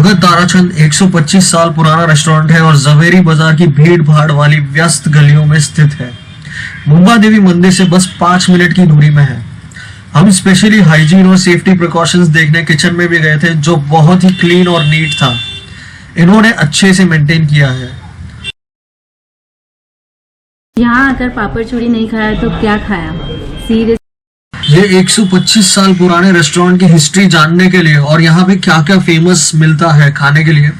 भगत ताराचंद 125 साल पुराना रेस्टोरेंट है और जवेरी बाजार की भीड़ भाड़ वाली व्यस्त गलियों में स्थित है। मुंबा देवी मंदिर से बस 5 मिनट की दूरी में है। हम स्पेशली हाइजीन और सेफ्टी प्रिकॉशंस देखने किचन में भी गए थे, जो बहुत ही क्लीन और नीट था। इन्होंने अच्छे से मेंटेन किया है। यहाँ आकर पापड़ चूड़ी नहीं खाया तो क्या खाया? सीरियस। ये 125 साल पुराने रेस्टोरेंट की हिस्ट्री जानने के लिए और यहाँ पे क्या क्या फेमस मिलता है खाने के लिए,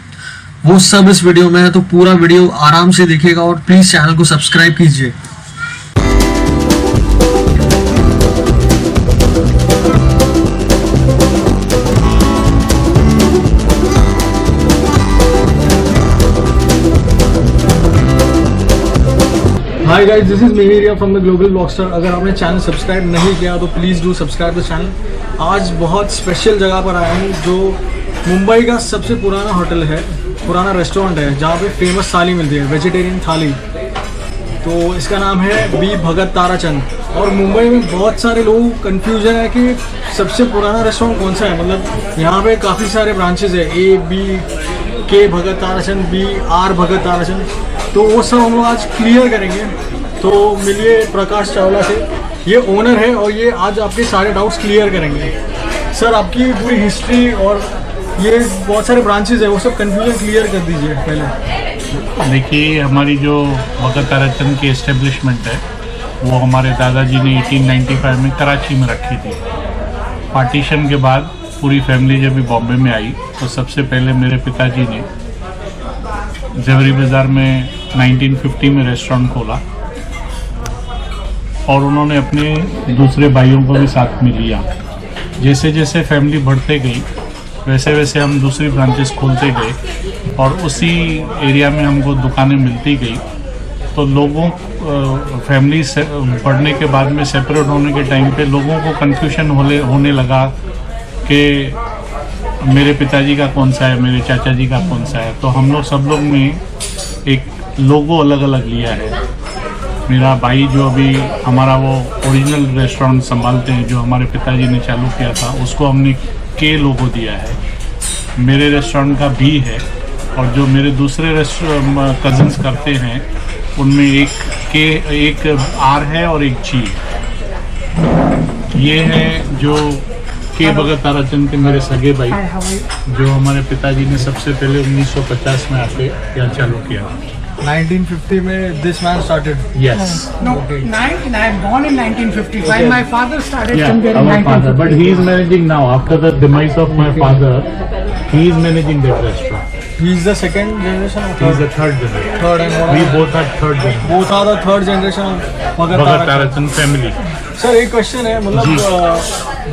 वो सब इस वीडियो में है। तो पूरा वीडियो आराम से देखिएगा और प्लीज चैनल को सब्सक्राइब कीजिए। Hi guys, this is Mihiriya from the global blogster. अगर आपने चैनल सब्सक्राइब नहीं किया तो please do subscribe the channel. आज बहुत स्पेशल जगह पर आया हूँ, जो मुंबई का सबसे पुराना होटल है, पुराना रेस्टोरेंट है, जहाँ पे फेमस थाली मिलती है, वेजिटेरियन थाली। तो इसका नाम है बी भगत ताराचंद। और मुंबई में बहुत सारे लोग कन्फ्यूजन है कि सबसे पुराना रेस्टोरेंट कौन सा है। मतलब यहाँ पे काफ़ी सारे ब्रांचेज है, ए बी के भगत ताराचंद, बी आर भगत ताराचंद। तो वो सब हम लोग आज क्लियर करेंगे। तो मिलिए प्रकाश चावला से, ये ओनर है और ये आज आपके सारे डाउट्स क्लियर करेंगे। सर, आपकी पूरी हिस्ट्री और ये बहुत सारे ब्रांचेज है, वो सब कन्फ्यूजन क्लियर कर दीजिए पहले। देखिए, हमारी जो भगत ताराचंद की एस्टेब्लिशमेंट है वो हमारे दादाजी ने 1895 में कराची में रखी थी। पार्टीशन के बाद पूरी फैमिली जब भी बॉम्बे में आई तो सबसे पहले मेरे पिताजी ने जवेरी बाज़ार में 1950 में रेस्टोरेंट खोला और उन्होंने अपने दूसरे भाइयों को भी साथ में लिया। जैसे जैसे फैमिली बढ़ते गई वैसे वैसे हम दूसरी ब्रांचेस खोलते गए और उसी एरिया में हमको दुकानें मिलती गई। तो लोगों फैमिली से बढ़ने के बाद में सेपरेट होने के टाइम पे लोगों को कन्फ्यूजन होने लगा कि मेरे पिताजी का कौन सा है, मेरे चाचा जी का कौन सा है। तो हम लोग सब लोग ने एक लोगो अलग अलग लिया है। मेरा भाई जो अभी हमारा वो ओरिजिनल रेस्टोरेंट संभालते हैं, जो हमारे पिताजी ने चालू किया था, उसको हमने के लोगो दिया है। मेरे रेस्टोरेंट का भी है और जो मेरे दूसरे कज़न्स करते हैं उनमें एक आर है और एक जी। ये है जो के भगत ताराचंद के मेरे सगे भाई, जो हमारे पिताजी ने सबसे पहले 1950 में आके यहाँ चालू किया। 1950 में this man started. Yes. No, I am born in 1955. Okay. My father started Yeah, somewhere in our father. 1950. But he is managing now. After the demise of my father, he is managing that restaurant. He is the second generation or He is third? the third generation. Third and We both are third generation. both are the third generation of Bhagat Bhagat Tarakchand. Tarachand family. Sir, एक question है, मतलब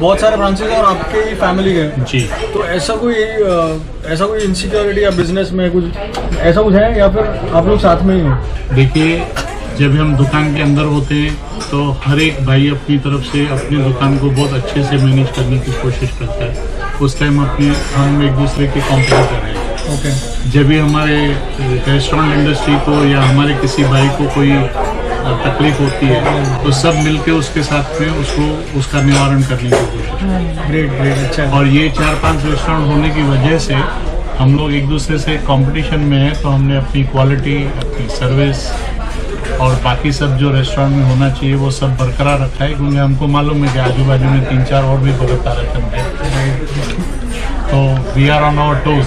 बहुत सारे branches हैं और आपके ही family के, जी। तो ऐसा कोई इनसिक्योरिटी या बिजनेस में कुछ ऐसा कुछ है या फिर आप लोग साथ में ही हो? देखिए, जब हम दुकान के अंदर होते हैं तो हर एक भाई अपनी तरफ से अपनी दुकान को बहुत अच्छे से मैनेज करने की कोशिश करता है। उस टाइम हम एक दूसरे के कॉम्पिटिटर हैं। ओके। जब भी हमारे रेस्टोरेंट इंडस्ट्री को या हमारे किसी भाई को कोई तकलीफ होती है तो सब मिलके उसके साथ में उसका निवारण करने की कोशिश करते हैं। ग्रेट, अच्छा। और ये 4-5 रेस्टोरेंट होने की वजह से हम लोग एक दूसरे से कंपटीशन में हैं, तो हमने अपनी क्वालिटी, अपनी सर्विस और बाकी सब जो रेस्टोरेंट में होना चाहिए वो सब बरकरार रखा है, क्योंकि हमको मालूम है कि आजू बाजू में 3-4 और भी भगत ताराचंद है। तो we are on our toes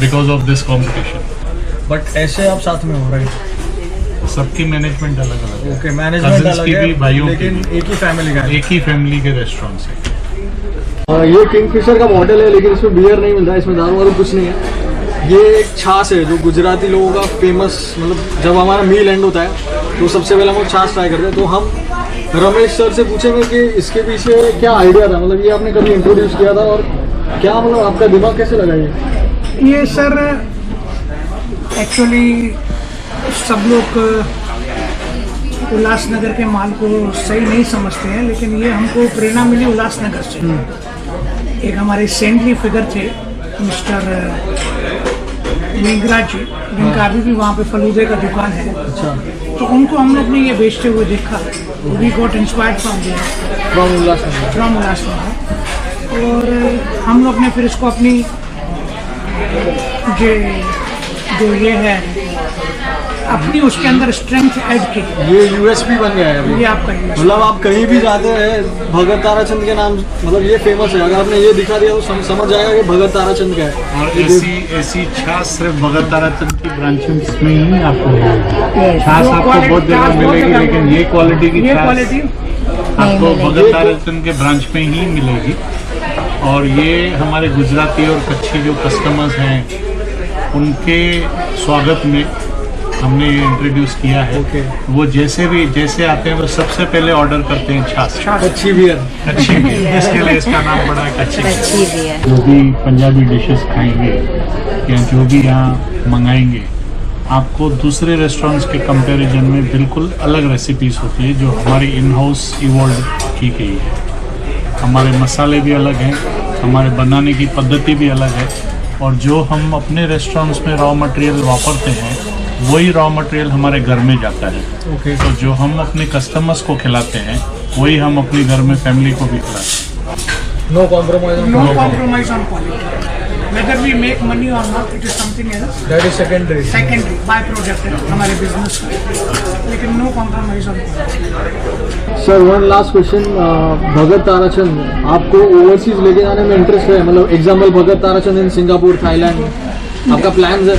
because of this competition. But ऐसे आप साथ में हो, राइट? सबकी मैनेजमेंट अलग अलग है। ओके, मैनेजमेंट अलग की है, भी, भाइयों की लेकिन भी। एक ही फैमिली का है। एक ही फैमिली के रेस्टोरेंट है। ये किंगफिशर का मॉडल है, लेकिन इसमें बियर नहीं मिलता है, इसमें दारू वारू कुछ नहीं है। ये एक छाछ है जो गुजराती लोगों का फेमस, मतलब जब हमारा मील एंड होता है तो सबसे पहले हम लोग छाछ ट्राई करते हैं। तो हम रमेश सर से पूछेंगे कि इसके पीछे क्या आइडिया था, मतलब ये आपने कभी इंट्रोड्यूस किया था और क्या, मतलब आपका दिमाग कैसे लगा ये सर एक्चुअली सब लोग उल्लासनगर के माल को सही नहीं समझते हैं, लेकिन ये हमको प्रेरणा मिली उल्लासनगर से। एक हमारे सेंटली फिगर थे मिस्टर मेघराज जी, जिनका अभी भी वहाँ पे फलूदे का दुकान है। अच्छा। तो उनको हम लोग ने ये बेचते हुए देखा। We got inspired from Ulhasnagar. और हम लोग ने फिर इसको अपनी जो ये है अपनी उसके अंदर स्ट्रेंथ ऐड की, ये यूएसपी बन गया है अभी। ये आपका मतलब आप कहीं भी जाते हैं भगत ताराचंद के नाम, मतलब ये फेमस है। अगर आपने ये दिखा दिया तो समझ जाएगा कि भगत ताराचंद का है। और ऐसी छाछ सिर्फ भगत ताराचंद की ब्रांचेस में ही आपको मिलेगी। छाछ आपको बहुत जगह मिलेगी, लेकिन ये क्वालिटी की छाछ आपको भगत ताराचंद के ब्रांच में ही मिलेगी। और ये हमारे गुजराती और कच्छी जो कस्टमर्स हैं उनके स्वागत में हमने ये इंट्रोड्यूस किया है। वो जैसे आते हैं वो सबसे पहले ऑर्डर करते हैं छाछ। अच्छी बियर, अच्छी बियर, इसके लिए इसका नाम पड़ा है कच्छी बियर। जो भी पंजाबी डिशेस खाएंगे या जो भी यहाँ मंगाएंगे, आपको दूसरे रेस्टोरेंट्स के कंपैरिजन में बिल्कुल अलग रेसिपीज होती है जो हमारी इन हाउस इवॉल्व की गई है। हमारे मसाले भी अलग हैं, हमारे बनाने की पद्धति भी अलग है, और जो हम अपने रेस्टोरेंट्स में रॉ मटेरियल वापरते हैं वही रॉ मटेरियल हमारे घर में जाता है। तो जो हम अपने कस्टमर्स को खिलाते हैं वही हम अपने घर में फैमिली को भी खिलाते हैं। No compromise, no compromise on quality. Whether we make money or not, it is something else. That is secondary by product है हमारे बिजनेस का, लेकिन no compromise on quality. Sir one last question, Bhagat Tarachand आपको overseas लेके जाने में interest है? मतलब example Bhagat Tarachand in Singapore, Thailand, आपका प्लान है?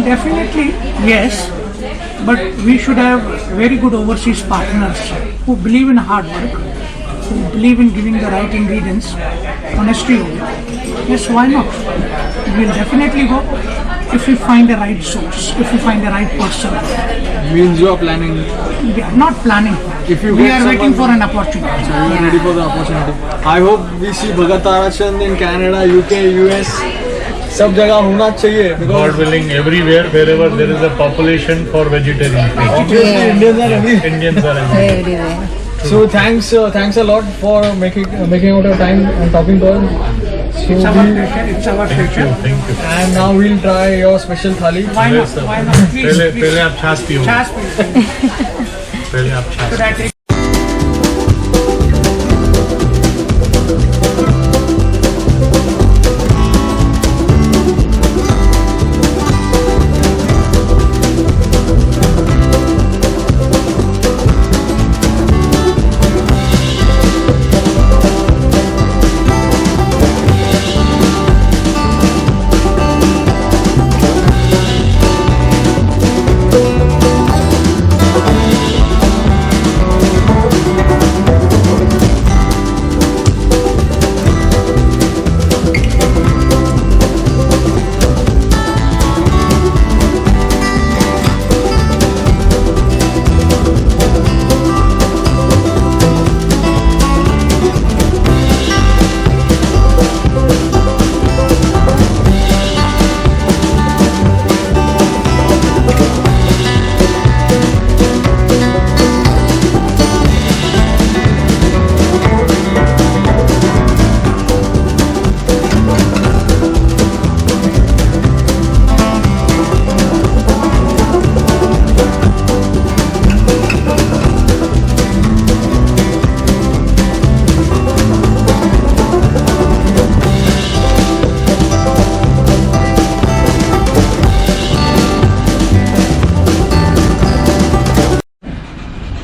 Definitely yes, but we should have very good overseas partners who believe in hard work, who believe in giving the right ingredients, honesty. Yes, why not? We'll definitely go if we find the right source, if we find the right person. Means you are planning? We are not planning. If you We get are waiting someone- for an opportunity. So you are ready for the opportunity. I hope we see Bhagat Tarachand in Canada, UK, US. सब जगह होना चाहिए God because willing, everywhere, wherever there is a population for vegetarian food. obviously Indians are ready. Indians are everywhere. Everywhere. So thanks a lot for making out your time and talking to us. So It's our pleasure. It's our pleasure. Thank you. and now we'll try your special thali. Why not? Why not? Please, पहले आप छाछ पियो। Chas, please. पहले आप छाछ। Should I take?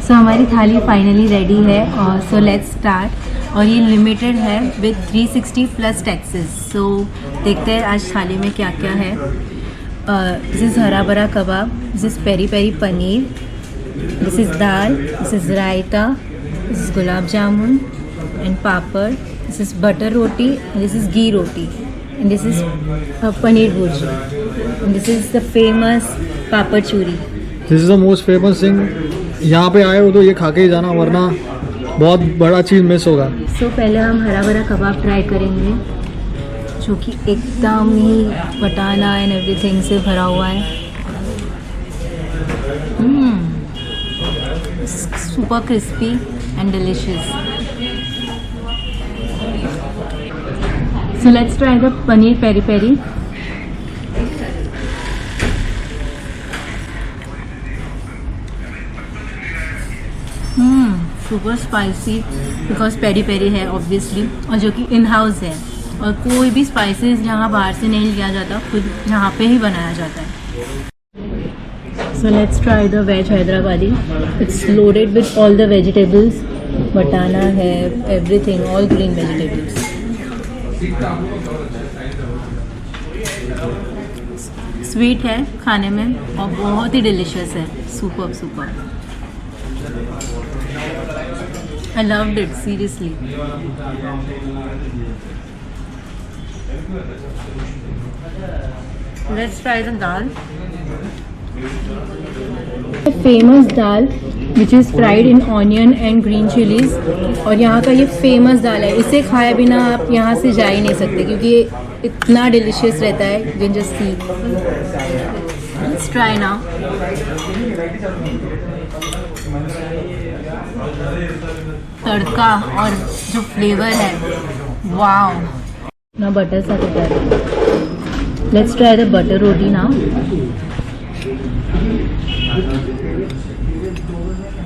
सो हमारी थाली finally ready है और सो लेट्स स्टार्ट। और ये लिमिटेड है विद 360 प्लस टैक्सेस। सो देखते हैं आज थाली में क्या क्या है। This is hara bhara kebab, this is peri peri paneer, this is dal, this is raita, this is gulab jamun and papad, this is butter roti and this is ghee roti and this is paneer bhurji and this is the famous papad churi. This is the most famous thing. यहाँ पे आए हो तो ये खा के ही जाना, वरना बहुत बड़ा चीज़ मिस होगा। सो पहले हम हरा भरा कबाब ट्राई करेंगे जो कि एकदम ही बटाना एंड एवरीथिंग से भरा हुआ है। Super crispy and delicious. So let's try the paneer peri peri. Super spicy because peri peri है ऑब्वियसली, और जो कि इन हाउस है। और कोई भी स्पाइसेस यहाँ बाहर से नहीं लिया जाता, खुद यहाँ पे ही बनाया जाता है। So let's try the veg Hyderabadi. It's loaded with all the vegetables. Batana है, everything, all green vegetables. Sweet है खाने में और बहुत ही delicious है. Superb, superb. I loved it, seriously. Let's try the dal. Famous dal which is fried in onion and green chillies, और यहाँ का ये फेमस दाल है, इसे खाए बिना आप यहाँ से जा ही नहीं सकते क्योंकि ये इतना डिलिशियस रहता है। You can just see. Let's try now. तड़का और जो फ्लेवर है, वाओ ना, बटर सा होता है। Let's try the butter roti now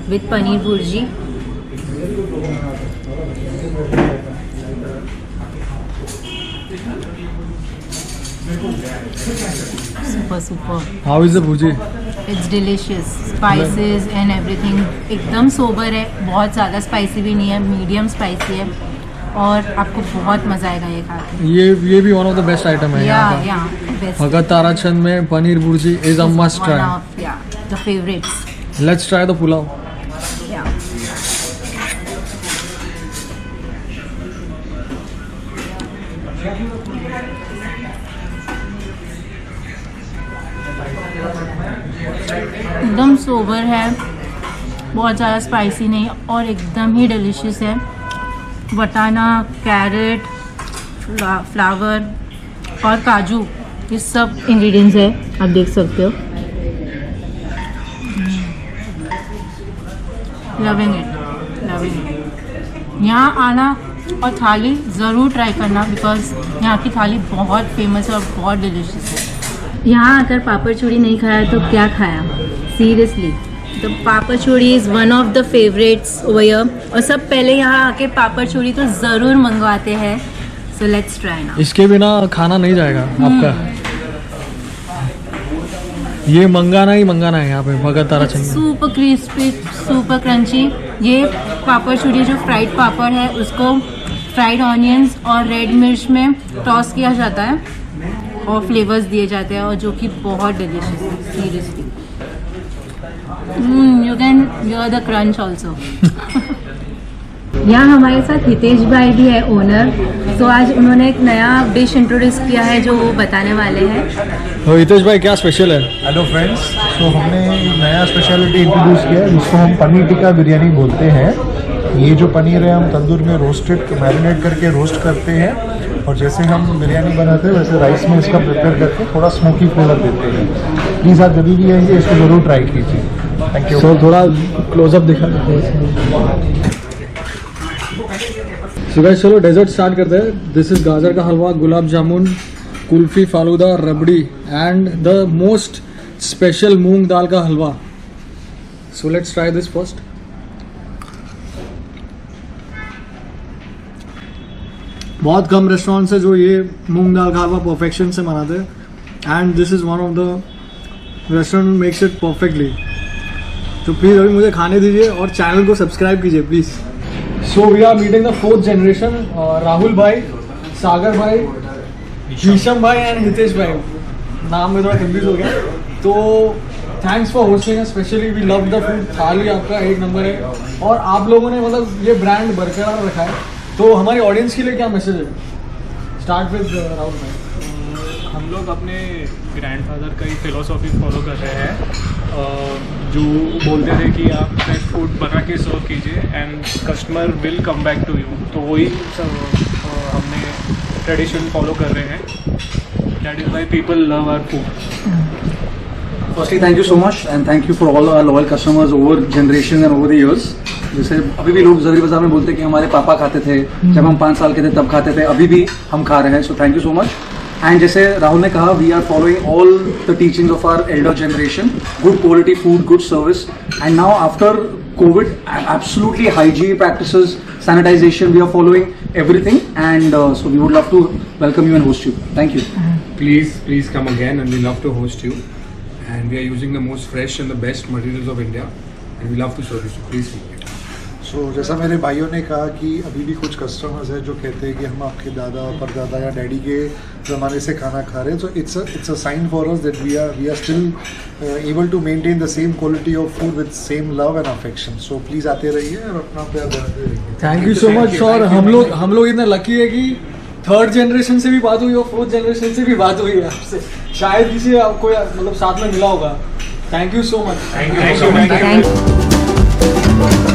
with paneer burji. Super. How is the bhuji? It's delicious. Spices and everything एकदम सोबर है, बहुत ज़्यादा स्पाइसी भी नहीं है, मीडियम स्पाइसी है और आपको बहुत मज़ा आएगा ये खा के। ये भी one of the best item है यहाँ का। बेस्ट। भगत ताराचंद में paneer bhurji is a must try. The favourites. Let's try the pulao. एकदम सोबर है, बहुत ज़्यादा स्पाइसी नहीं और एकदम ही डिलिशियस है। बटाना, कैरेट, फ्लावर और काजू, ये सब इंग्रेडिएंट्स है, आप देख सकते हो। Loving it. यहाँ आना और थाली ज़रूर ट्राई करना बिकॉज यहाँ की थाली बहुत फेमस है और बहुत डिलिशियस है। यहाँ आकर पापड़ चूड़ी नहीं खाया तो क्या खाया, सीरियसली। तो पापड़ चूड़ी is one of the favourites over here, और सब पहले यहाँ आके पापड़ चूड़ी तो ज़रूर मंगवाते हैं। सो लेट्स ट्राई नाउ। इसके बिना खाना नहीं जाएगा आपका। ये मंगाना ही मंगाना है यहाँ पे Bhagat Tarachand. Super crispy, super crunchy. ये पापड़ चूड़ी जो फ्राइड पापड़ है उसको फ्राइड ऑनियंस और रेड मिर्च में टॉस किया जाता है और फ्लेवर्स दिए जाते हैं, और जो कि बहुत डिलिशियस है, seriously. You can hear the crunch also. यहाँ हमारे साथ हितेश भाई भी है, ओनर। तो आज उन्होंने एक नया डिश इंट्रोड्यूस किया है जो वो बताने वाले हैं। तो हितेश भाई क्या स्पेशल है? हेलो फ्रेंड्स, तो हमने नया स्पेशलिटी इंट्रोड्यूस किया है जिसको हम पनीर टिक्का बिरयानी बोलते हैं। ये जो पनीर है हम तंदूर में रोस्टेड मैरिनेट करके रोस्ट करते हैं, और जैसे हम बिरयानी बनाते हैं वैसे राइस में इसका प्रिपेयर करके थोड़ा स्मोकी फ्लेवर देते हैं। प्लीज़ आप जब भी आएंगे इसको ज़रूर ट्राई कीजिए। Thank you. सो थोड़ा क्लोजअप दिखा देते हैं। सो गाइस चलो डेजर्ट स्टार्ट करते हैं। This is gajar ka halwa, gulab jamun, kulfi, falooda, rabri and the most special moong dal ka halwa. So let's try this first. बहुत कम रेस्टोरेंट्स है जो ये मूंग दाल का हलवा परफेक्शन से बनाते हैं, and this is one of the restaurant makes it perfectly. तो प्लीज़ अभी मुझे खाने दीजिए और चैनल को सब्सक्राइब कीजिए please. So we are meeting the 4th generation, Rahul भाई, सागर भाई, शीशम भाई एंड हितेश भाई। नाम में थोड़ा कंफ्यूज हो गया। तो thanks for hosting, specially we love the food. थाली आपका एक नंबर है और आप लोगों ने मतलब ये ब्रांड बरकरार रखा है। तो हमारी ऑडियंस के लिए क्या मैसेज है? स्टार्ट विद राहुल भाई। हम लोग अपने ग्रैंडफादर का ही फिलोसॉफी फॉलो कर रहे हैं, जो बोलते थे कि आप फ्रेश फूड बना के सर्व कीजिए and customer will come back to you. तो वही हमने ट्रेडिशन फॉलो कर रहे हैं। That is why people love our food. Firstly, thank you so much and thank you for all our loyal customers over generations and over the years. जैसे अभी भी लोग ज़रूरी बाज़ार में बोलते हैं कि हमारे पापा खाते थे, जब हम 5 साल के थे तब खाते थे, अभी भी हम खा रहे हैं। So thank you so much. And जैसे राहुल ने कहा, we are following all the teachings of our elder generation, good quality food, good service, and now after COVID, absolutely hygiene practices, sanitization, we are following everything, and so we would love to welcome you and host you. Thank you. Please come again, and we love to host you. And we are using the most fresh and the best materials of India, and we love to serve you. So please come. सो जैसा मेरे भाइयों ने कहा कि अभी भी कुछ customers हैं जो कहते हैं कि हम आपके दादा परदादा या डैडी के ज़माने से खाना खा रहे हैं, so it's a sign for us that we are still able to maintain the same quality of food with same love and affection. So please आते रहिए और अपना प्यार बनाते रहिए. Thank you so much. और हम लोग इतना लकी है कि थर्ड जनरेशन से भी बात हुई और फोर्थ जनरेशन से भी बात हुई है आपसे. शायद किसी आपको मतलब साथ में मिला होगा. Thank you so much. Thank you.